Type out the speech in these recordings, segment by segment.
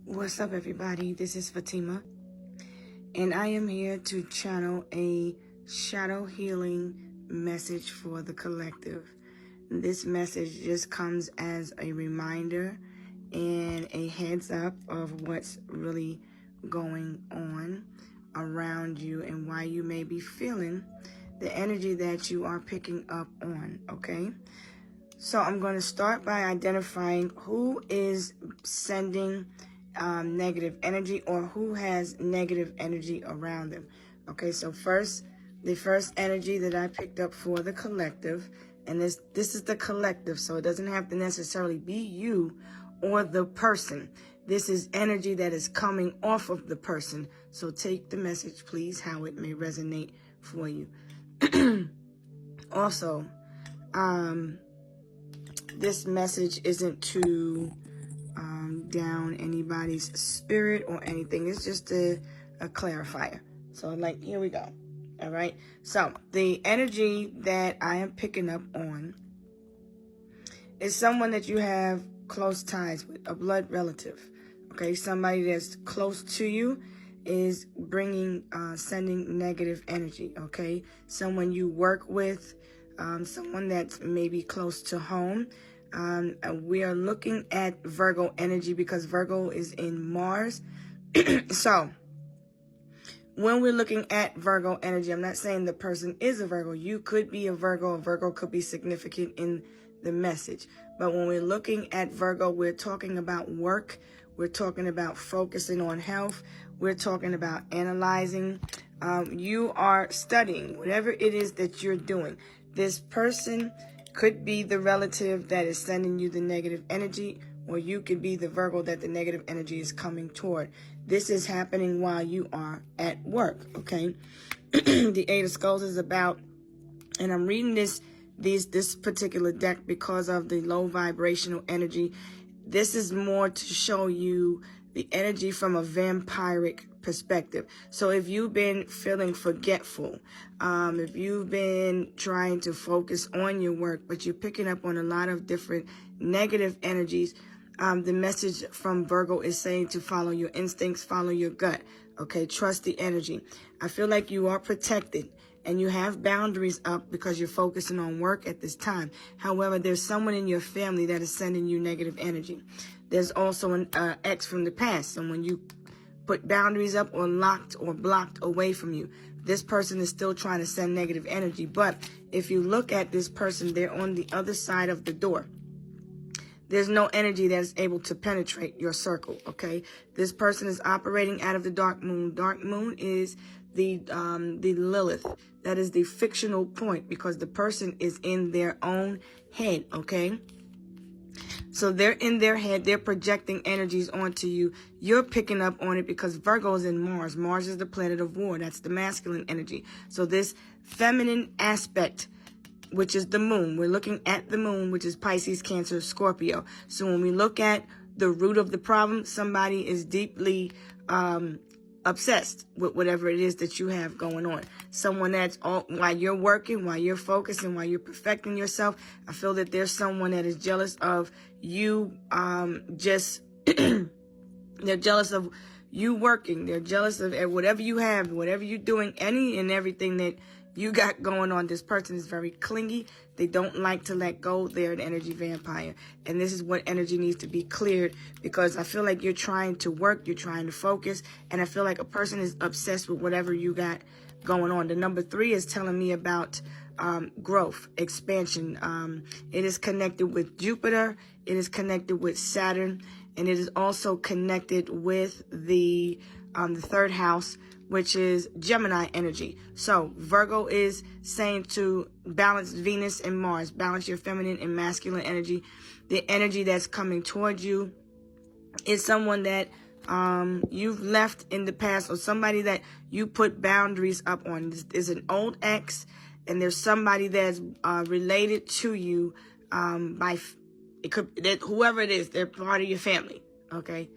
What's up, everybody? This is Fatima, and I am here to channel a shadow healing message for the collective. This message just comes as a reminder and a heads up of what's really going on around you and why you may be feeling the energy that you are picking up on, okay? So I'm going to start by identifying who is sending negative energy or who has negative energy around them. Okay, so the first energy that I picked up for the collective, and this is the collective, so it doesn't have to necessarily be you or the person. This is energy that is coming off of the person. So take the message, please, how it may resonate for you. Also, this message isn't to down anybody's spirit or anything. It's just a clarifier. So, here we go. All right. So, the energy that I am picking up on is someone that you have close ties with, a blood relative. Okay. Somebody that's close to you is sending negative energy. Okay. Someone you work with, someone that's maybe close to home. We are looking at Virgo energy because Virgo is in Mars. So when we're looking at Virgo energy, I'm not saying the person is a Virgo. You could be a Virgo. A Virgo could be significant in the message. But when we're looking at Virgo, we're talking about work. We're talking about focusing on health. We're talking about analyzing. You are studying whatever it is that you're doing. This person could be the relative that is sending you the negative energy, or you could be the Virgo that the negative energy is coming toward. This is happening while you are at work, okay? The Eight of Skulls is about, and I'm reading this particular deck because of the low vibrational energy. This is more to show you the energy from a vampiric perspective. So if you've been feeling forgetful, if you've been trying to focus on your work, but you're picking up on a lot of different negative energies, the message from Virgo is saying to follow your instincts, follow your gut. Okay, trust the energy. I feel like you are protected and you have boundaries up because you're focusing on work at this time. However, there's someone in your family that is sending you negative energy. There's also an ex from the past, someone you put boundaries up or locked or blocked away from you. This person is still trying to send negative energy. But if you look at this person, they're on the other side of the door. There's no energy that's able to penetrate your circle, okay? This person is operating out of the dark moon. Dark moon is the Lilith. That is the fictional point because the person is in their own head, okay? So they're in their head. They're projecting energies onto you. You're picking up on it because Virgo is in Mars. Mars is the planet of war. That's the masculine energy. So this feminine aspect, which is the moon. We're looking at the moon, which is Pisces, Cancer, Scorpio. So when we look at the root of the problem, somebody is deeply obsessed with whatever it is that you have going on. Someone that's while you're working, while you're focusing, while you're perfecting yourself, I feel that there's someone that is jealous of you. They're jealous of you working. They're jealous of whatever you have, whatever you're doing, any and everything that you got going on. This person is very clingy. They don't like to let go. They're an energy vampire. And this is what energy needs to be cleared because I feel like you're trying to work, you're trying to focus, and I feel like a person is obsessed with whatever you got going on. The number 3 is telling me about growth, expansion. It is connected with Jupiter. It is connected with Saturn. And it is also connected with the third house, which is Gemini energy. So Virgo is saying to balance Venus and Mars, balance your feminine and masculine energy. The energy that's coming towards you is someone that you've left in the past or somebody that you put boundaries up on. There's an old ex and there's somebody that's related to you whoever it is, they're part of your family, okay?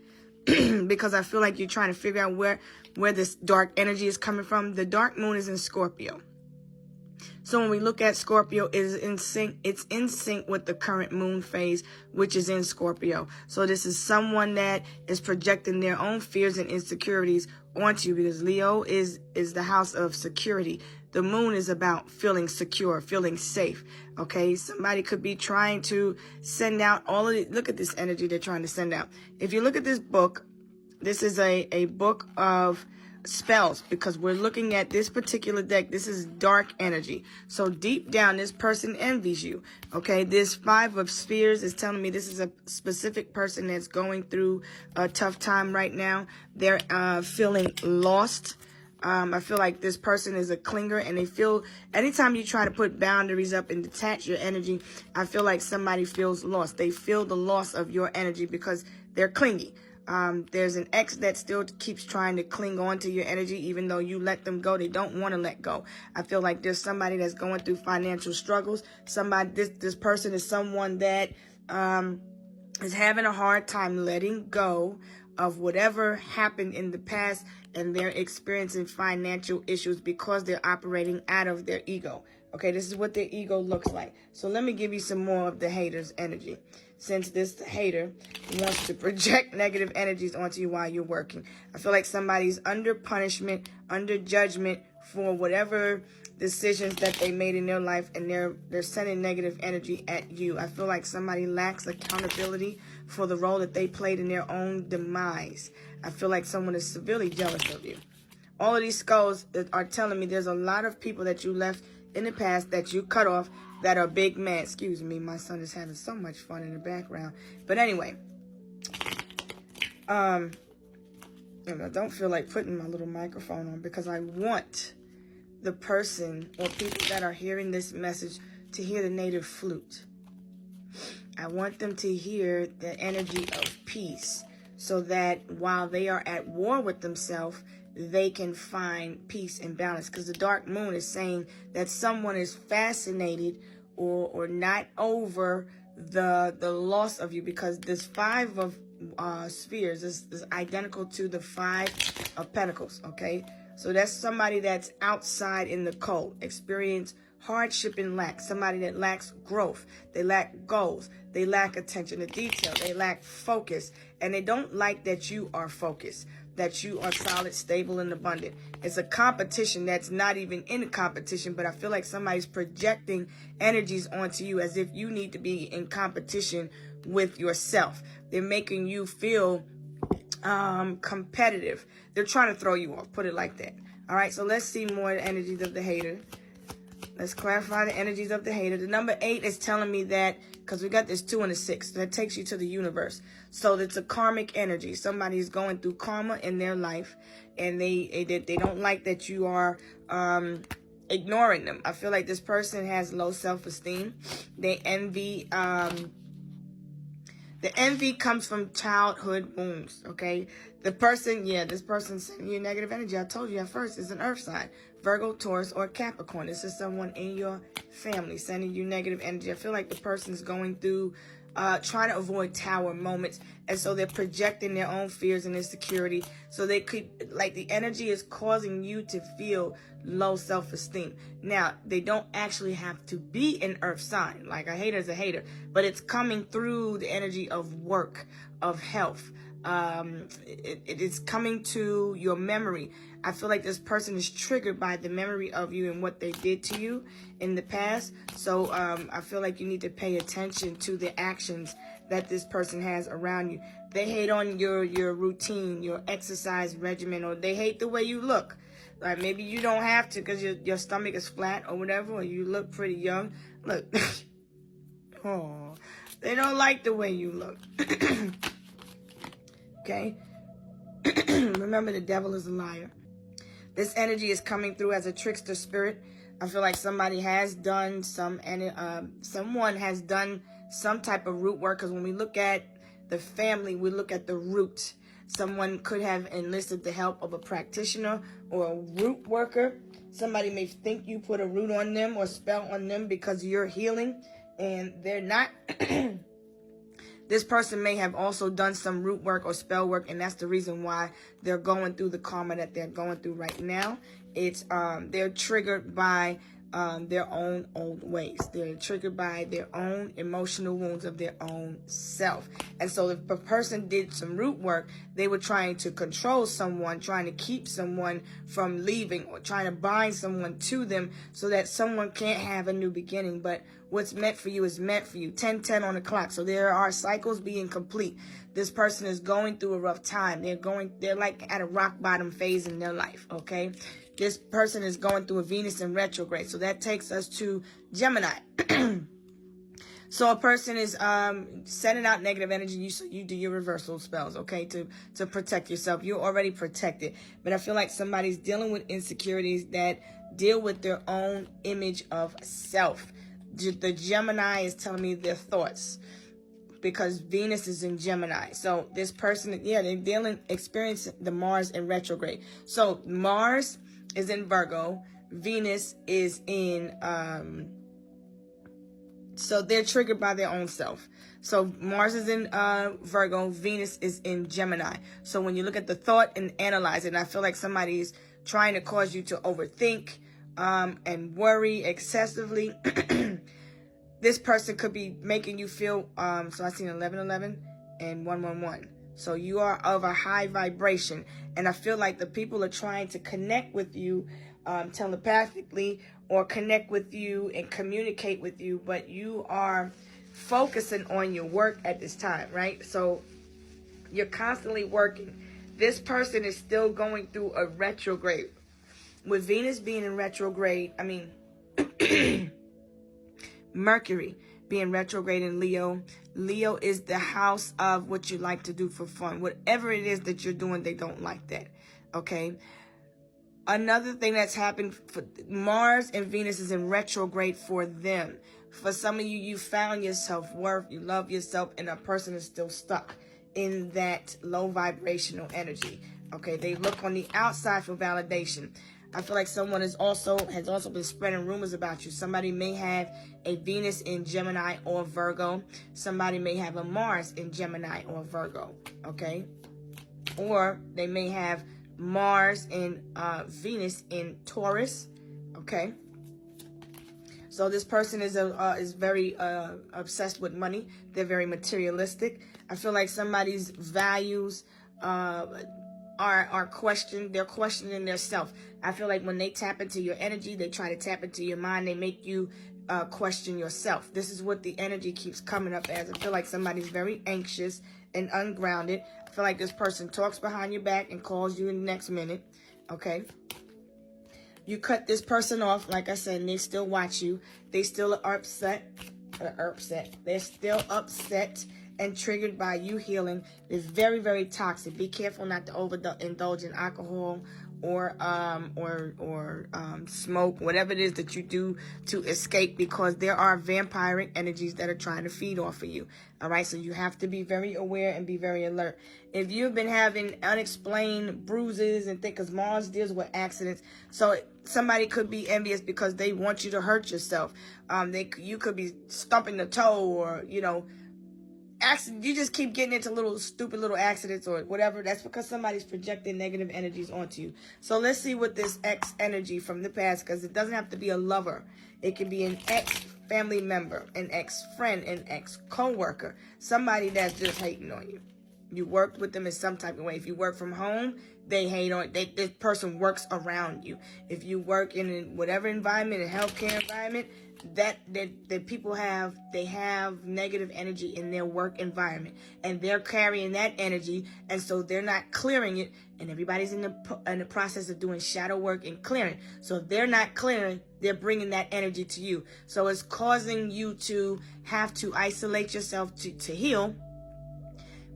Because I feel like you're trying to figure out where this dark energy is coming from. The dark moon is in Scorpio. So when we look at Scorpio, it's in sync with the current moon phase, which is in Scorpio. So this is someone that is projecting their own fears and insecurities onto you, because Leo is the house of security. The moon is about feeling secure, feeling safe. Okay, somebody could be trying to send out all of it. Look at this energy they're trying to send out. If you look at this book, this is a book of spells, because we're looking at this particular deck. This is dark energy. So deep down, this person envies you. Okay, this 5 of Spheres is telling me this is a specific person that's going through a tough time right now. They're feeling lost. I feel like this person is a clinger, and they feel anytime you try to put boundaries up and detach your energy, I feel like somebody feels lost. They feel the loss of your energy because they're clingy. There's an ex that still keeps trying to cling on to your energy, even though you let them go. They don't want to let go. I feel like there's somebody that's going through financial struggles. This person is someone that is having a hard time letting go of whatever happened in the past, and they're experiencing financial issues because they're operating out of their ego. Okay, this is what their ego looks like. So let me give you some more of the hater's energy. Since this hater wants to project negative energies onto you while you're working, I feel like somebody's under punishment, under judgment for whatever decisions that they made in their life, and they're sending negative energy at you. I feel like somebody lacks accountability for the role that they played in their own demise. I feel like someone is severely jealous of you. All of these skulls are telling me there's a lot of people that you left in the past that you cut off that are big mad. Excuse me, my son is having so much fun in the background. But anyway, I don't feel like putting my little microphone on, because I want the person or people that are hearing this message to hear the native flute. I want them to hear the energy of peace, so that while they are at war with themselves, they can find peace and balance. Because the dark moon is saying that someone is fascinated or not over the loss of you, because this 5 of Spheres is identical to the 5 of Pentacles. Okay, so that's somebody that's outside in the cold, experience hardship and lack. Somebody that lacks growth. They lack goals. They lack attention to detail. They lack focus. And they don't like that you are focused, that you are solid, stable, and abundant. It's a competition that's not even in a competition, but I feel like somebody's projecting energies onto you as if you need to be in competition with yourself. They're making you feel competitive. They're trying to throw you off, put it like that. All right, so let's see more energies of the hater. Let's clarify the energies of the hater. The number 8 is telling me that, because we got this 2 and a 6, that takes you to the universe. So it's a karmic energy. Somebody's going through karma in their life, and they don't like that you are ignoring them. I feel like this person has low self-esteem. They envy. The envy comes from childhood wounds, okay? This person sending you negative energy. I told you at first, it's an earth sign. Virgo, Taurus, or Capricorn. This is someone in your family sending you negative energy. I feel like the person's going through, trying to avoid tower moments. And so they're projecting their own fears and insecurity. So they could, like, the energy is causing you to feel low self-esteem. Now, they don't actually have to be an earth sign. Like, a hater is a hater. But it's coming through the energy of work, of health. It is coming to your memory. I feel like this person is triggered by the memory of you and what they did to you in the past. So I feel like you need to pay attention to the actions that this person has around you. They hate on your routine, your exercise regimen, or they hate the way you look. Like, maybe you don't have to because your stomach is flat or whatever, or you look pretty young. Look. Oh, they don't like the way you look. Okay? Remember, the devil is a liar. This energy is coming through as a trickster spirit. I feel like somebody has done someone has done some type of root work, because when we look at the family, we look at the root. Someone could have enlisted the help of a practitioner or a root worker. Somebody may think you put a root on them or spell on them because you're healing, and they're not. This person may have also done some root work or spell work, and that's the reason why they're going through the karma that they're going through right now. It's they're triggered by their own old ways. They're triggered by their own emotional wounds of their own self. And so if a person did some root work, they were trying to control someone, trying to keep someone from leaving, or trying to bind someone to them so that someone can't have a new beginning. But what's meant for you is meant for you. 10:10 on the clock. So there are cycles being complete. This person is going through a rough time. They're like at a rock bottom phase in their life, okay? This person is going through a Venus in retrograde. So that takes us to Gemini. So a person is sending out negative energy. So you do your reversal spells, okay, to protect yourself. You're already protected. But I feel like somebody's dealing with insecurities that deal with their own image of self. The Gemini is telling me their thoughts, because Venus is in Gemini. So this person, they're experiencing the Mars in retrograde. So Mars is in Virgo. Venus is in, so they're triggered by their own self. So Mars is in Virgo. Venus is in Gemini. So when you look at the thought and analyze it, and I feel like somebody's trying to cause you to overthink and worry excessively. This person could be making you feel, so I seen 1111 and 111. So you are of a high vibration. And I feel like the people are trying to connect with you telepathically, or connect with you and communicate with you. But you are focusing on your work at this time, right? So you're constantly working. This person is still going through a retrograde. With Venus being in retrograde, I mean, Mercury being retrograde in Leo. Leo is the house of what you like to do for fun. Whatever it is that you're doing, they don't like that. Okay. Another thing that's happened, for Mars and Venus is in retrograde for them. For some of you, you found your self-worth, you love yourself, and a person is still stuck in that low vibrational energy. Okay. They look on the outside for validation. I feel like someone has also been spreading rumors about you. Somebody may have a Venus in Gemini or Virgo. Somebody may have a Mars in Gemini or Virgo, okay? Or they may have Mars and Venus in Taurus, okay? So this person is very obsessed with money. They're very materialistic. I feel like somebody's values are questioned. They're questioning their self. I feel like when they tap into your energy, they try to tap into your mind. They make you question yourself. This is what the energy keeps coming up as. I feel like somebody's very anxious and ungrounded. I feel like this person talks behind your back and calls you in the next minute. Okay. You cut this person off, like I said, and they still watch you. They still are upset. They're still upset and triggered by you healing. It's very, very toxic. Be careful not to overindulge in alcohol or smoke, whatever it is that you do to escape, because there are vampiric energies that are trying to feed off of you. All right, so you have to be very aware and be very alert. If you've been having unexplained bruises and things, because Mars deals with accidents, so somebody could be envious because they want you to hurt yourself. You could be stumping the toe, or you just keep getting into stupid little accidents or whatever. That's because somebody's projecting negative energies onto you. So let's see what this ex energy from the past, because it doesn't have to be a lover. It can be an ex family member, an ex friend, an ex co-worker, somebody that's just hating on you. You worked with them in some type of way. If you work from home, they hate on this person works around you. If you work in whatever environment, a healthcare environment, that people have negative energy in their work environment, and they're carrying that energy, and so they're not clearing it, and everybody's in the process of doing shadow work and clearing. So if they're not clearing, they're bringing that energy to you. So it's causing you to have to isolate yourself to heal,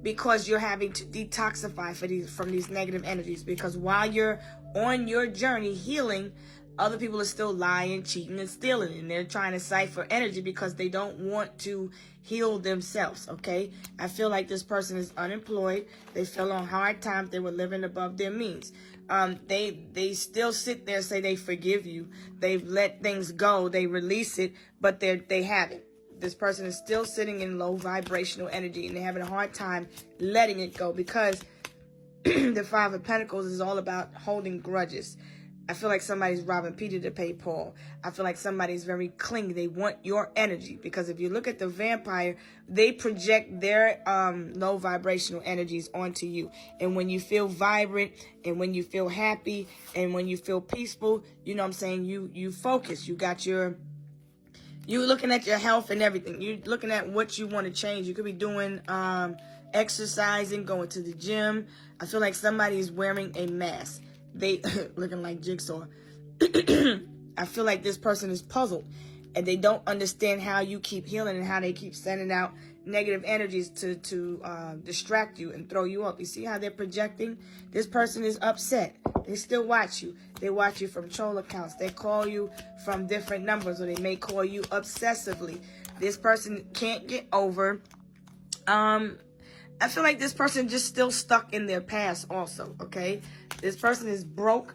because you're having to detoxify from these negative energies. Because while you're on your journey healing, other people are still lying, cheating, and stealing, and they're trying to cipher energy because they don't want to heal themselves, okay? I feel like this person is unemployed. They fell on hard times. They were living above their means. They still sit there and say they forgive you. They've let things go. They release it, but they haven't. This person is still sitting in low vibrational energy, and they're having a hard time letting it go, because the Five of Pentacles is all about holding grudges. I feel like somebody's robbing Peter to pay Paul. I feel like somebody's very clingy. They want your energy, because if you look at the vampire, they project their low vibrational energies onto you. And when you feel vibrant, and when you feel happy, and when you feel peaceful, you know what I'm saying, you focus. You looking at your health and everything. You're looking at what you want to change. You could be doing exercising, going to the gym. I feel like somebody is wearing a mask. They looking like Jigsaw. I feel like this person is puzzled, and they don't understand how you keep healing and how they keep sending out negative energies to distract you and throw you up. You see how they're projecting? This person is upset. They still watch you. They watch you from troll accounts. They call you from different numbers, or they may call you obsessively. This person can't get over. I feel like this person just still stuck in their past also, okay? This person is broke.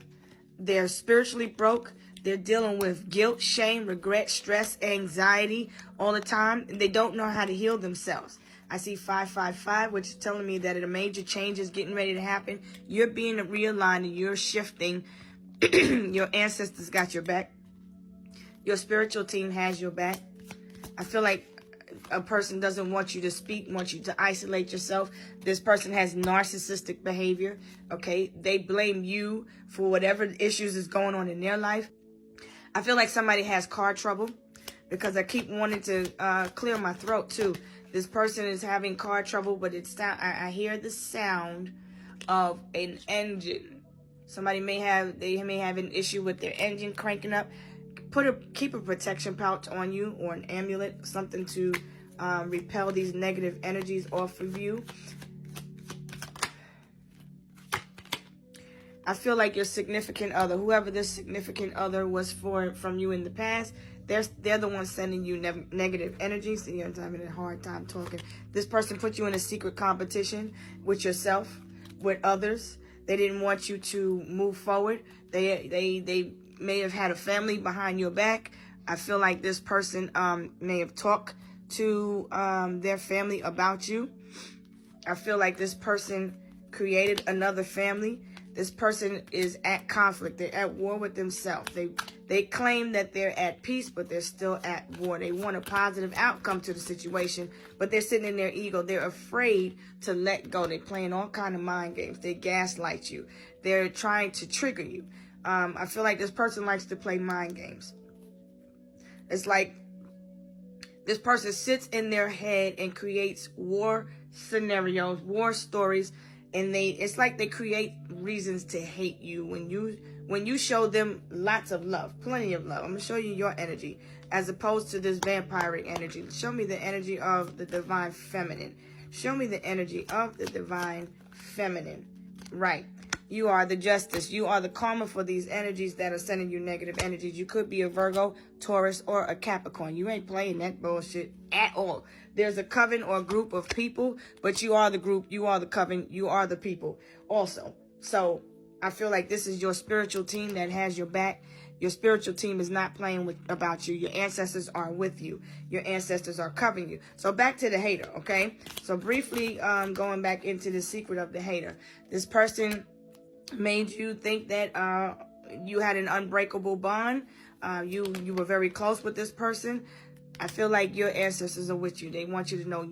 They're spiritually broke. They're dealing with guilt, shame, regret, stress, anxiety all the time. And they don't know how to heal themselves. I see 555, which is telling me that a major change is getting ready to happen. You're being realigned and you're shifting. Your ancestors got your back. Your spiritual team has your back. I feel like a person doesn't want you to speak, wants you to isolate yourself. This person has narcissistic behavior, okay? They blame you for whatever issues is going on in their life. I feel like somebody has car trouble, because I keep wanting to clear my throat too. This person is having car trouble, but I hear the sound of an engine. They may have an issue with their engine cranking up. Keep a protection pouch on you, or an amulet, something to repel these negative energies off of you. I feel like your significant other, whoever this significant other was from you in the past, they're the ones sending you negative energy. So you're having a hard time talking. This person put you in a secret competition with yourself, with others. They didn't want you to move forward. They may have had a family behind your back. I feel like this person may have talked to their family about you. I feel like this person created another family. This person is at conflict. They're at war with themselves. They claim that they're at peace, but they're still at war. They want a positive outcome to the situation, but they're sitting in their ego. They're afraid to let go. They're playing all kind of mind games. They gaslight you. They're trying to trigger you. I feel like this person likes to play mind games. It's like this person sits in their head and creates war scenarios, war stories, and it's like they create reasons to hate you when you show them lots of love, plenty of love. I'm going to show you your energy as opposed to this vampiric energy. Show me the energy of the divine feminine. Show me the energy of the divine feminine. Right. You are the justice. You are the karma for these energies that are sending you negative energies. You could be a Virgo, Taurus, or a Capricorn. You ain't playing that bullshit at all. There's a coven or a group of people, but you are the group, you are the coven, you are the people also. So I feel like this is your spiritual team that has your back. Your spiritual team is not playing about you. Your ancestors are with you. Your ancestors are covering you. So back to the hater, okay? So briefly going back into the secret of the hater. This person made you think that you had an unbreakable bond. You were very close with this person. I feel like your ancestors are with you. They want you to know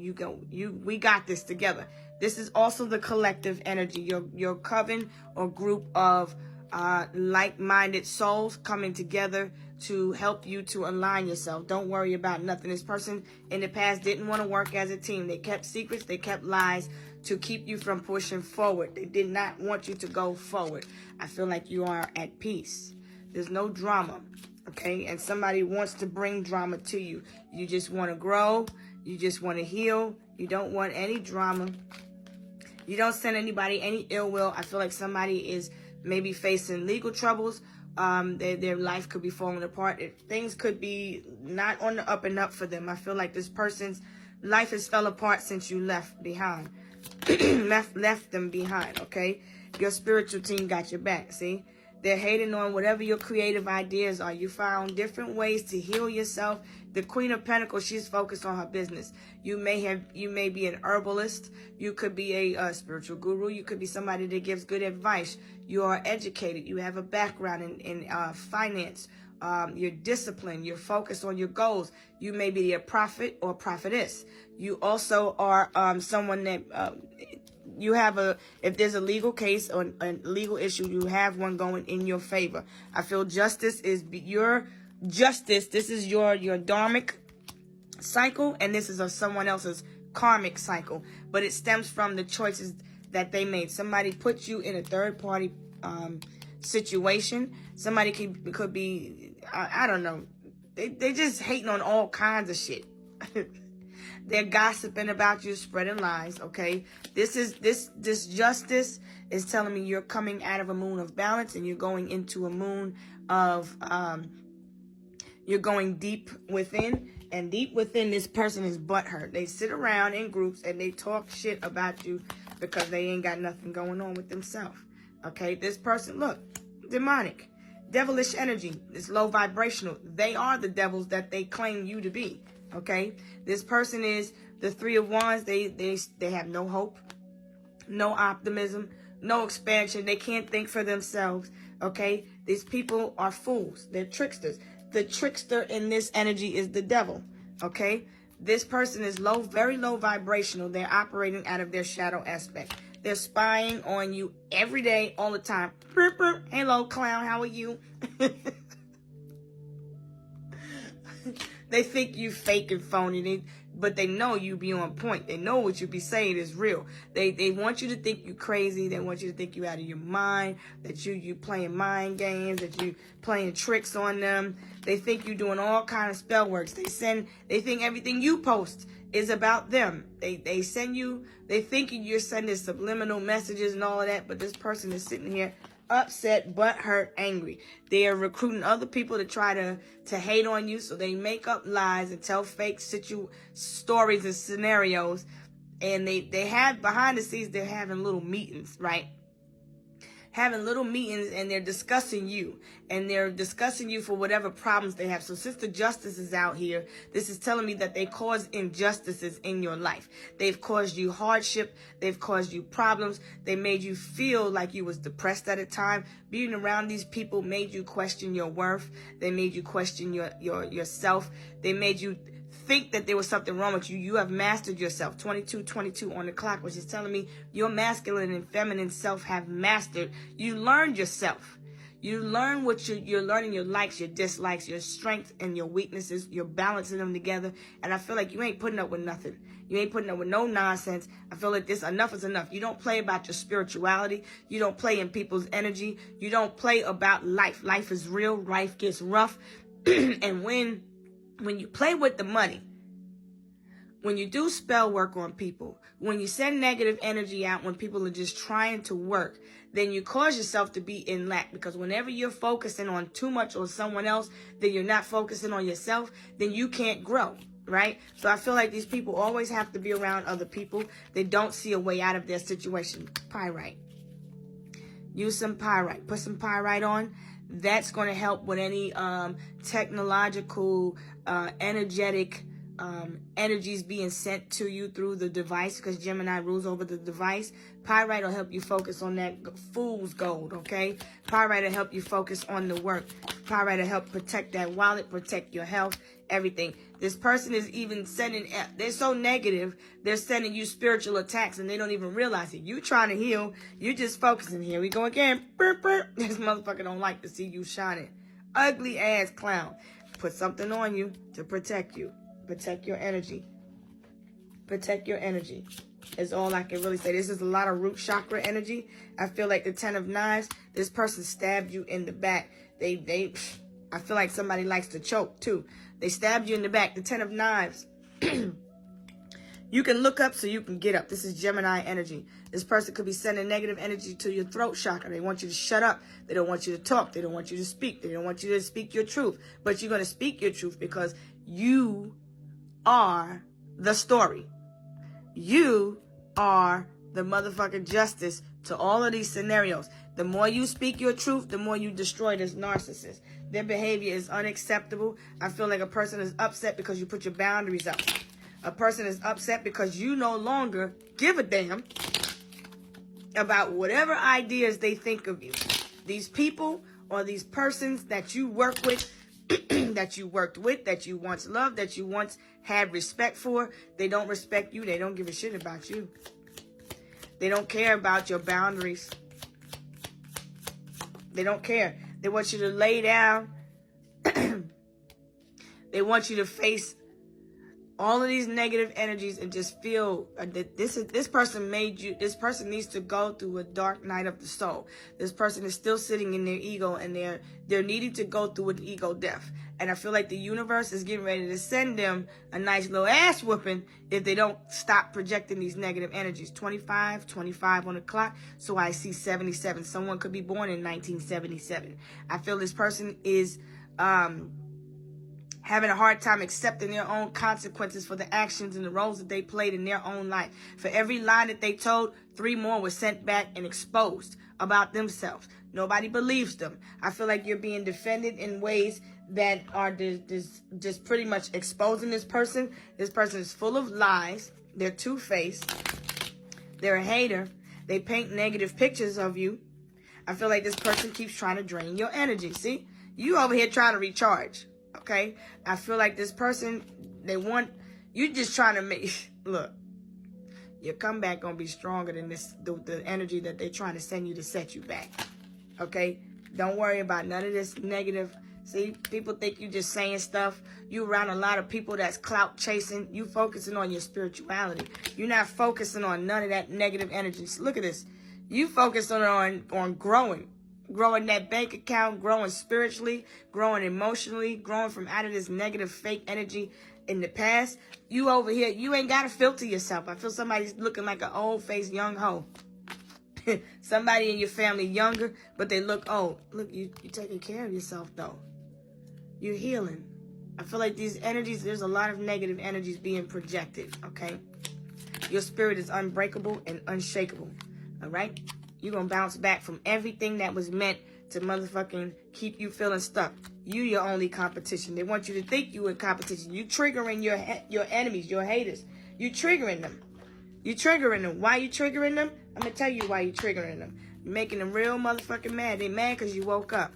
we got this together. This is also the collective energy, your coven or group of like-minded souls coming together to help you to align yourself. Don't worry about nothing. This person in the past didn't want to work as a team. They kept secrets. They kept lies to keep you from pushing forward. They did not want you to go forward. I feel like you are at peace. There's no drama, okay? And somebody wants to bring drama to you. You just want to grow. You just want to heal. You don't want any drama. You don't send anybody any ill will. I feel like somebody is maybe facing legal troubles. Their life could be falling apart. Things could be not on the up and up for them. I feel like this person's life has fell apart since you left behind. left them behind, okay? Your spiritual team got your back, see? They're hating on whatever your creative ideas are. You found different ways to heal yourself, The Queen of Pentacles, she's focused on her business. You may be an herbalist. You could be a spiritual guru. You could be somebody that gives good advice. You are educated. You have a background in finance. You're disciplined. You're focused on your goals. You may be a prophet or prophetess. You also are someone that you have if there's a legal case or a legal issue, you have one going in your favor. I feel justice is your justice. This is your dharmic cycle, and this is someone else's karmic cycle, but it stems from the choices that they made. Somebody put you in a third party situation. Somebody could be, I don't know. They just hating on all kinds of shit. They're gossiping about you, spreading lies, okay? This justice is telling me you're coming out of a moon of balance and you're going into a moon of, you're going deep within. And deep within, this person is butthurt. They sit around in groups and they talk shit about you because they ain't got nothing going on with themselves, okay? This person, look, demonic, devilish energy, it's low vibrational. They are the devils that they claim you to be. Okay, this person is the Three of Wands. They have no hope, no optimism, no expansion. They can't think for themselves. Okay, these people are fools. They're tricksters. The trickster in this energy is the devil. Okay, this person is low, very low vibrational. They're operating out of their shadow aspect. They're spying on you every day, all the time. Hello, clown. How are you? They think you fake and phony, but they know you be on point. They know what you be saying is real. They want you to think you crazy. They want you to think you out of your mind, that you playing mind games, that you playing tricks on them. They think you doing all kind of spell works. They think everything you post is about them. They think you're sending subliminal messages and all of that, but this person is sitting here upset, butthurt, angry. They are recruiting other people to try to hate on you, so they make up lies and tell fake stories and scenarios. And they have, behind the scenes, they're having little meetings, right? Having little meetings, and they're discussing you. And they're discussing you for whatever problems they have. So since the justice is out here, this is telling me that they cause injustices in your life. They've caused you hardship. They've caused you problems. They made you feel like you was depressed at a time. Being around these people made you question your worth. They made you question yourself. They made you think that there was something wrong with you. You have mastered yourself. 22:22 on the clock, which is telling me your masculine and feminine self have mastered. You learned yourself. You learn what you're learning, your likes, your dislikes, your strengths and your weaknesses. You're balancing them together. And I feel like you ain't putting up with nothing. You ain't putting up with no nonsense. I feel like enough is enough. You don't play about your spirituality. You don't play in people's energy. You don't play about life. Life is real. Life gets rough. And when you play with the money, when you do spell work on people, when you send negative energy out when people are just trying to work, then you cause yourself to be in lack. Because whenever you're focusing on too much on someone else, then you're not focusing on yourself, then you can't grow, right? So I feel like these people always have to be around other people. They don't see a way out of their situation. Pyrite. Use some pyrite. Put some pyrite on. That's going to help with any technological, energetic energies being sent to you through the device, because Gemini rules over the device. Pyrite will help you focus on that fool's gold, okay? Pyrite will help you focus on the work. Pyrite will help protect that wallet, protect your health, everything. This person is even they're so negative, they're sending you spiritual attacks and they don't even realize it. You trying to heal, you're just focusing. Here we go again. Burp, burp. This motherfucker don't like to see you shining. Ugly ass clown. Put something on you to protect you. Protect your energy. Protect your energy is all I can really say. This is a lot of root chakra energy. I feel like the 10 of Knives, this person stabbed you in the back. I feel like somebody likes to choke too. They stabbed you in the back. The 10 of Knives. You can look up so you can get up. This is Gemini energy. This person could be sending negative energy to your throat chakra. They want you to shut up. They don't want you to talk. They don't want you to speak. They don't want you to speak your truth. But you're going to speak your truth because you are the story. You are the motherfucking justice to all of these scenarios. The more you speak your truth, the more you destroy this narcissist. Their behavior is unacceptable. I feel like a person is upset because you put your boundaries up. A person is upset because you no longer give a damn about whatever ideas they think of you. These people or these persons that you work with, that you worked with, that you once loved, that you once had respect for, they don't respect you. They don't give a shit about you. They don't care about your boundaries. They don't care. They want you to lay down. They want you to face all of these negative energies and just feel that this person made you. This person needs to go through a dark night of the soul. This person is still sitting in their ego, and they're needing to go through an ego death. And I feel like the universe is getting ready to send them a nice little ass whooping if they don't stop projecting these negative energies. 25 on the clock. So I see 77. Someone could be born in 1977. I feel this person is having a hard time accepting their own consequences for the actions and the roles that they played in their own life. For every lie that they told, 3 more were sent back and exposed about themselves. Nobody believes them. I feel like you're being defended in ways that are just pretty much exposing this person. This person is full of lies. They're two-faced. They're a hater. They paint negative pictures of you. I feel like this person keeps trying to drain your energy. See? You over here trying to recharge. Okay? I feel like this person, you just trying to make, look, your comeback gonna be stronger than the energy that they're trying to send you to set you back. Okay? Don't worry about none of this negative. See, people think you just saying stuff. You around a lot of people that's clout chasing. You focusing on your spirituality. You're not focusing on none of that negative energy. So look at this. You focusing on growing. Growing that bank account, growing spiritually, growing emotionally, growing from out of this negative fake energy in the past. You over here, you ain't got to filter yourself. I feel somebody's looking like an old-faced young hoe. Somebody in your family younger, but they look old. Look, you taking care of yourself, though. You're healing. I feel like these energies, there's a lot of negative energies being projected, okay? Your spirit is unbreakable and unshakable, all right? You're going to bounce back from everything that was meant to motherfucking keep you feeling stuck. You your only competition. They want you to think you in competition. You triggering your enemies, your haters. You triggering them. You triggering them. Why you triggering them? I'm going to tell you why you triggering them. You're making them real motherfucking mad. They mad because you woke up.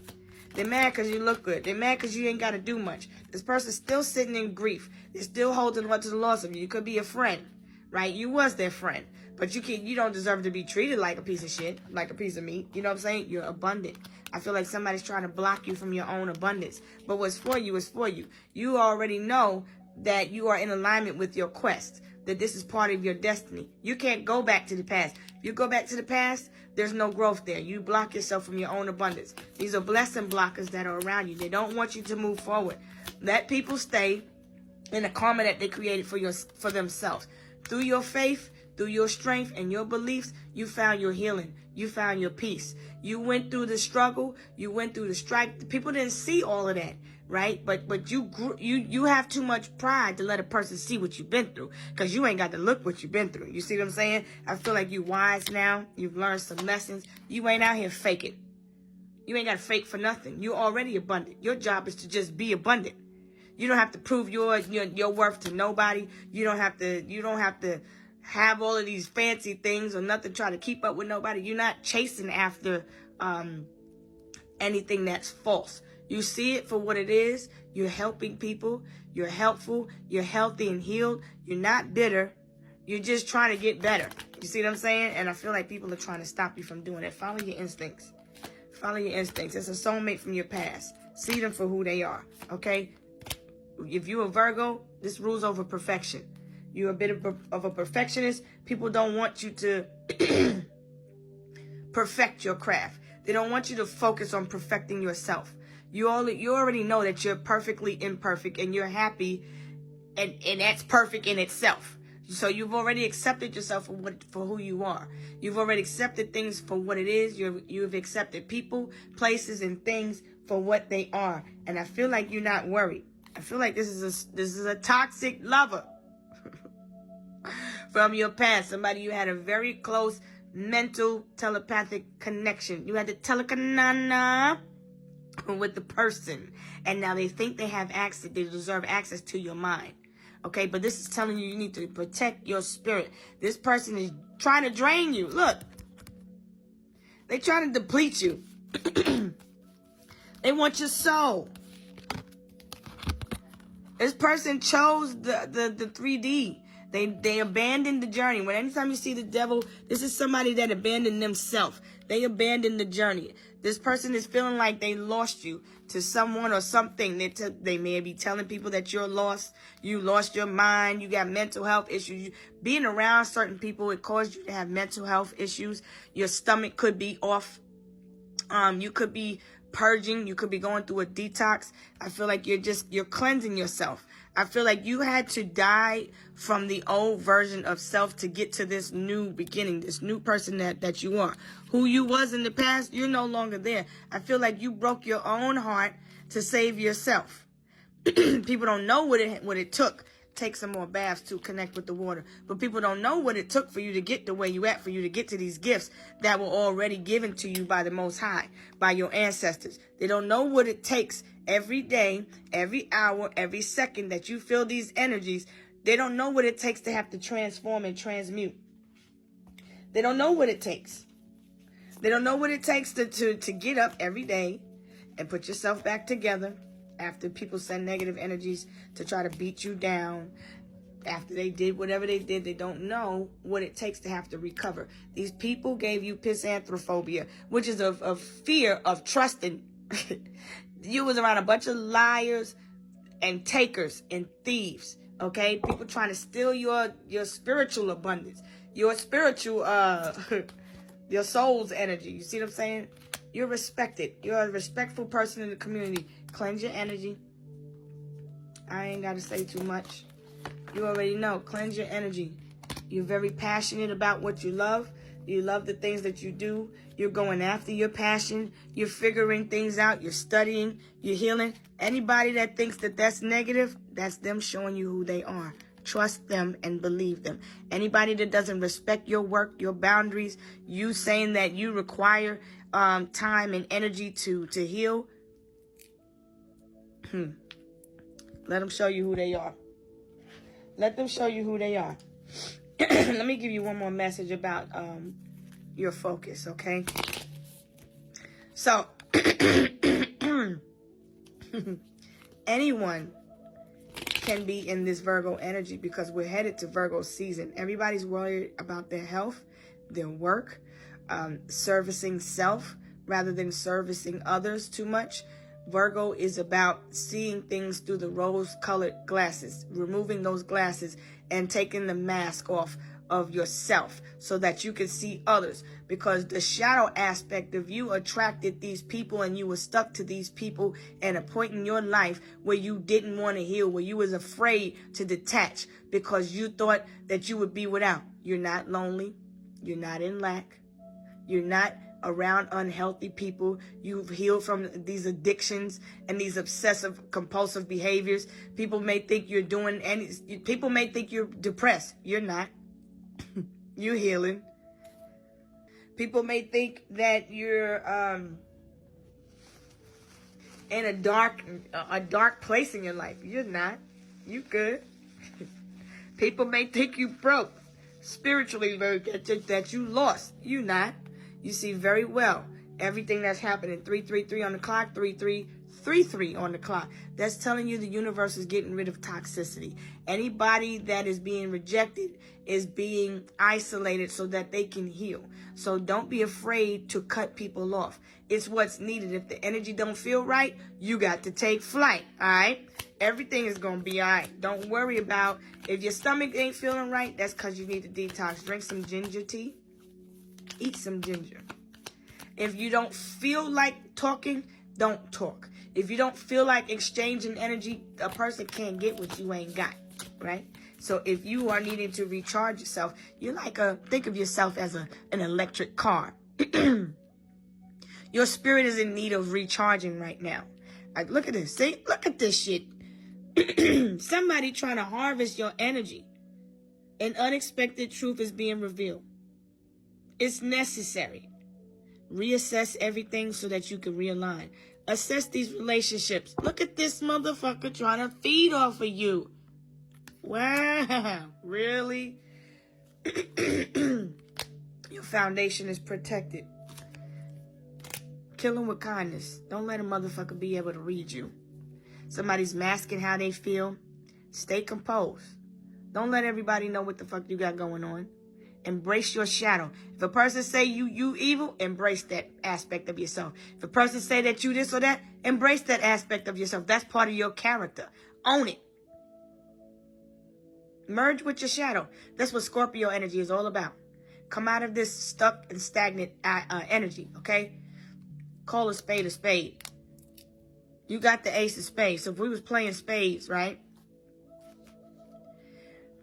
They're mad because you look good. They're mad because you ain't got to do much. This person's still sitting in grief. They're still holding on to the loss of you. You could be a friend, right? You was their friend. But you don't deserve to be treated like a piece of shit, like a piece of meat. You know what I'm saying? You're abundant. I feel like somebody's trying to block you from your own abundance. But what's for you is for you. You already know that you are in alignment with your quest, that this is part of your destiny. You can't go back to the past. If you go back to the past, there's no growth there. You block yourself from your own abundance. These are blessing blockers that are around you. They don't want you to move forward. Let people stay in the karma that they created for themselves. Through your faith, through your strength and your beliefs, you found your healing. You found your peace. You went through the struggle. You went through the strife. People didn't see all of that, right? But you have too much pride to let a person see what you've been through, because you ain't got to look what you've been through. You see what I'm saying? I feel like you wise now. You've learned some lessons. You ain't out here faking. You ain't got to fake for nothing. You're already abundant. Your job is to just be abundant. You don't have to prove your worth to nobody. You don't have to have all of these fancy things or nothing, try to keep up with nobody. You're not chasing after anything that's false. You see it for what it is. You're helping people. You're helpful. You're healthy and healed. You're not bitter. You're just trying to get better. You see what I'm saying? And I feel like people are trying to stop you from doing it. Follow your instincts. Follow your instincts. It's a soulmate from your past. See them for who they are, okay? If you're a Virgo, this rules over perfection. You're a bit of a perfectionist. People don't want you to perfect your craft. They don't want you to focus on perfecting yourself. You already know that you're perfectly imperfect and you're happy, and that's perfect in itself. So you've already accepted yourself for who you are. You've already accepted things for what it is. You've accepted people, places, and things for what they are. And I feel like you're not worried. I feel like this is a toxic lover. from your past. Somebody you had a very close mental telepathic connection. You had to telekanana with the person, and now they think they have access, they deserve access to your mind. Okay, but this is telling you need to protect your spirit. This person is trying to drain you. Look, they're trying to deplete you. They want your soul. This person chose the 3D. They abandoned the journey. When anytime you see the devil, this is somebody that abandoned themselves. They abandoned the journey. This person is feeling like they lost you to someone or something. They may be telling people that you're lost. You lost your mind. You got mental health issues. Being around certain people, it caused you to have mental health issues. Your stomach could be off. You could be purging. You could be going through a detox. I feel like you're cleansing yourself. I feel like you had to die from the old version of self to get to this new beginning, this new person that you are. Who you was in the past, you're no longer there. I feel like you broke your own heart to save yourself. People don't know what it took. Take some more baths to connect with the water. But people don't know what it took for you to get the way you at, for you to get to these gifts that were already given to you by the Most High, by your ancestors. They don't know what it takes every day, every hour, every second that you feel these energies. They don't know what it takes to have to transform and transmute. They don't know what it takes. They don't know what it takes to get up every day and put yourself back together. After people send negative energies to try to beat you down, after they did whatever they did, they don't know what it takes to have to recover. These people gave you pisanthrophobia, which is a fear of trusting. You was around a bunch of liars and takers and thieves, okay? People trying to steal your spiritual abundance, your spiritual, your soul's energy. You see what I'm saying? You're respected. You're a respectful person in the community. Cleanse your energy. I ain't got to say too much. You already know. Cleanse your energy. You're very passionate about what you love. You love the things that you do. You're going after your passion. You're figuring things out. You're studying. You're healing. Anybody that thinks that that's negative, that's them showing you who they are. Trust them and believe them. Anybody that doesn't respect your work, your boundaries, you saying that you require time and energy to heal, let them show you who they are. Let them show you who they are. Let me give you one more message about your focus, okay? So, anyone can be in this Virgo energy because we're headed to Virgo season. Everybody's worried about their health, their work, servicing self rather than servicing others too much. Virgo is about seeing things through the rose-colored glasses, removing those glasses and taking the mask off of yourself so that you can see others, because the shadow aspect of you attracted these people and you were stuck to these people at a point in your life where you didn't want to heal, where you was afraid to detach because you thought that you would be without. You're not lonely. You're not in lack. You're not around unhealthy people. You've healed from these addictions and these obsessive compulsive behaviors. People may think you're people may think you're depressed. You're not. You're healing. People may think that you're in a dark place in your life. You're not. You good. People may think you broke spiritually, that you lost. You not. You see very well everything that's happening. 333 on the clock, 3333 on the clock. That's telling you the universe is getting rid of toxicity. Anybody that is being rejected is being isolated so that they can heal. So don't be afraid to cut people off. It's what's needed. If the energy don't feel right, you got to take flight. All right? Everything is going to be all right. Don't worry about if your stomach ain't feeling right. That's because you need to detox. Drink some ginger tea. Eat some ginger. If you don't feel like talking, don't talk. If you don't feel like exchanging energy, a person can't get what you ain't got, right? So if you are needing to recharge yourself, you're like think of yourself as an electric car. Your spirit is in need of recharging right now. Like, look at this. See? Look at this shit. Somebody trying to harvest your energy. An unexpected truth is being revealed. It's necessary. Reassess everything so that you can realign. Assess these relationships. Look at this motherfucker trying to feed off of you. Wow. Really? Your foundation is protected. Kill him with kindness. Don't let a motherfucker be able to read you. Somebody's masking how they feel. Stay composed. Don't let everybody know what the fuck you got going on. Embrace your shadow. If a person say you evil, embrace that aspect of yourself. If a person say that you this or that, embrace that aspect of yourself. That's part of your character. Own it. Merge with your shadow. That's what Scorpio energy is all about. Come out of this stuck and stagnant energy, okay? Call a spade a spade. You got the ace of spades. So if we was playing spades, right?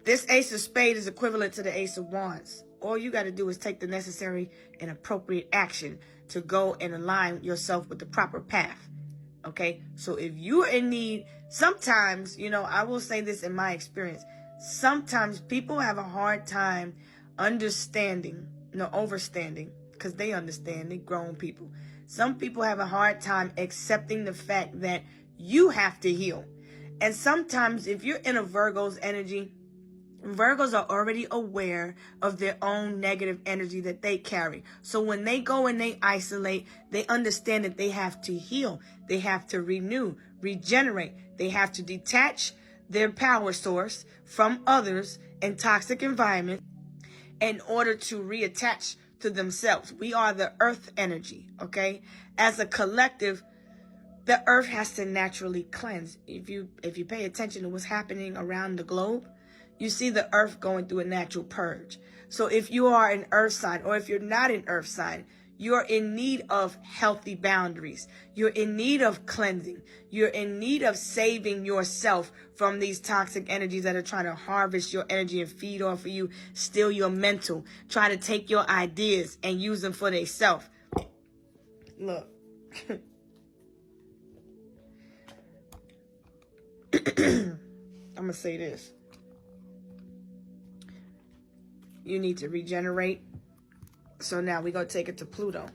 This ace of spades is equivalent to the ace of wands. All you got to do is take the necessary and appropriate action to go and align yourself with the proper path. Okay? So if you're in need, sometimes, I will say this in my experience. Sometimes people have a hard time understanding, overstanding, because they understand, they grown people. Some people have a hard time accepting the fact that you have to heal. And sometimes if you're in a Virgo's energy, Virgos are already aware of their own negative energy that they carry. So when they go and they isolate, they understand that they have to heal. They have to renew, regenerate. They have to detach their power source from others and toxic environment in order to reattach to themselves. We are the earth energy, okay? As a collective, the earth has to naturally cleanse. If you pay attention to what's happening around the globe, you see the earth going through a natural purge. So if you are an earth sign, or if you're not an earth sign, you're in need of healthy boundaries. You're in need of cleansing. You're in need of saving yourself from these toxic energies that are trying to harvest your energy and feed off of you, steal your mental, try to take your ideas and use them for themselves. Look. I'm going to say this. You need to regenerate. So now we're going to take it to Pluto.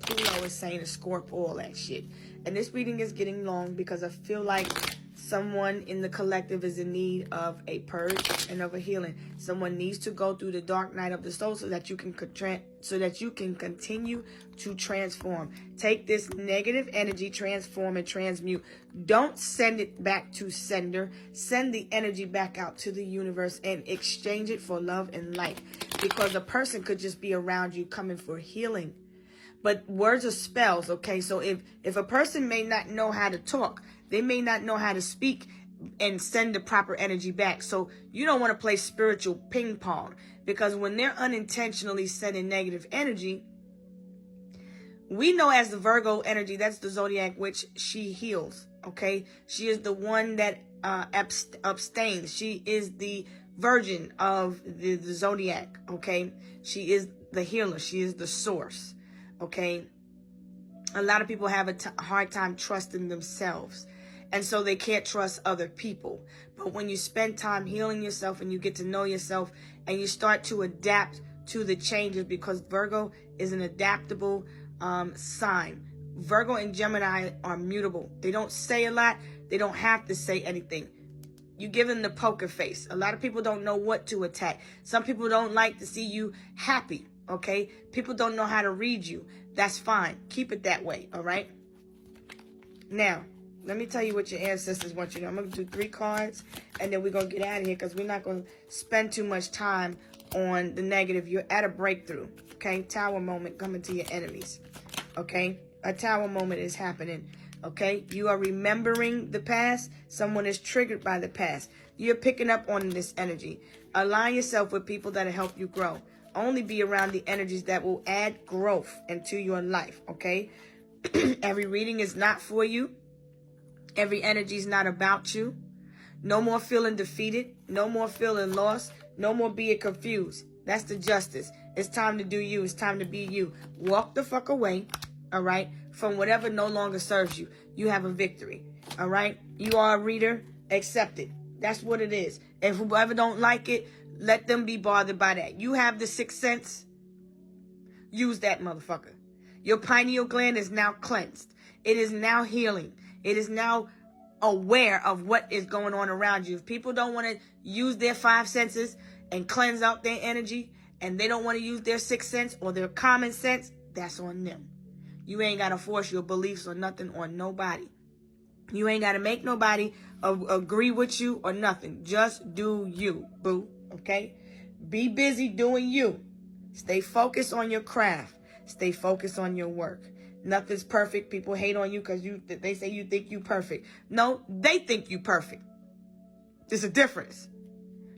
Pluto is saying to Scorp all that shit. And this reading is getting long because I feel like someone in the collective is in need of a purge and of a healing. Someone needs to go through the dark night of the soul so that you can continue to transform. Take this negative energy, transform and transmute. Don't send it back to sender. Send the energy back out to the universe and exchange it for love and light. Because a person could just be around you coming for healing. But words are spells, okay? So if a person may not know how to talk, they may not know how to speak and send the proper energy back. So you don't want to play spiritual ping pong, because when they're unintentionally sending negative energy, we know as the Virgo energy, that's the zodiac witch, she heals, okay? She is the one that abstains. She is the virgin of the zodiac, okay? She is the healer. She is the source, okay? A lot of people have a hard time trusting themselves. And so they can't trust other people. But when you spend time healing yourself and you get to know yourself and you start to adapt to the changes, because Virgo is an adaptable sign. Virgo and Gemini are mutable. They don't say a lot. They don't have to say anything. You give them the poker face. A lot of people don't know what to attack. Some people don't like to see you happy, okay? People don't know how to read you. That's fine. Keep it that way, all right? Now, let me tell you what your ancestors want you to know. I'm going to do 3 cards, and then we're going to get out of here because we're not going to spend too much time on the negative. You're at a breakthrough, okay? Tower moment coming to your enemies, okay? A tower moment is happening, okay? You are remembering the past. Someone is triggered by the past. You're picking up on this energy. Align yourself with people that will help you grow. Only be around the energies that will add growth into your life, okay? Every reading is not for you. Every energy is not about you. No more feeling defeated. No more feeling lost. No more being confused. That's the justice. It's time to do you. It's time to be you. Walk the fuck away, all right, from whatever no longer serves you. You have a victory, all right? You are a reader. Accept it. That's what it is. If whoever don't like it, Let them be bothered by that. You have the sixth sense. Use that motherfucker. Your pineal gland is now cleansed. It is now healing. It is now aware of what is going on around you. If people don't want to use their five senses and cleanse out their energy, and they don't want to use their sixth sense or their common sense, that's on them. You ain't got to force your beliefs or nothing on nobody. You ain't got to make nobody agree with you or nothing. Just do you, boo. Okay? Be busy doing you. Stay focused on your craft. Stay focused on your work. Nothing's perfect. People hate on you because they say you think you perfect. No, they think you perfect. There's a difference.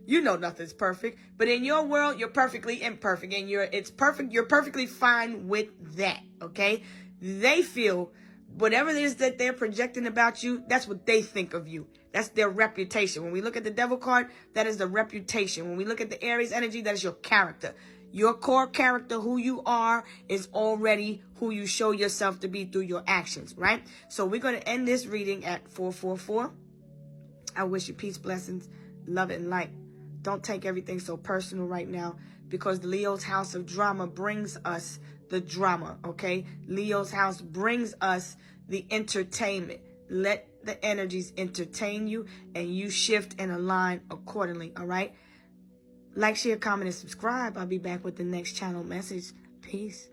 You know nothing's perfect, but in your world, you're perfectly imperfect, and it's perfect. You're perfectly fine with that. Okay? They feel whatever it is that they're projecting about you, that's what they think of you. That's their reputation. When we look at the devil card, that is the reputation. When we look at the Aries energy, that is your character. Your core character, who you are, is already who you show yourself to be through your actions, right? So we're going to end this reading at 444. I wish you peace, blessings, love, and light. Don't take everything so personal right now, because the Leo's house of drama brings us the drama, okay? Leo's house brings us the entertainment. Let the energies entertain you, and you shift and align accordingly, all right? Like, share, comment, and subscribe. I'll be back with the next channel message. Peace.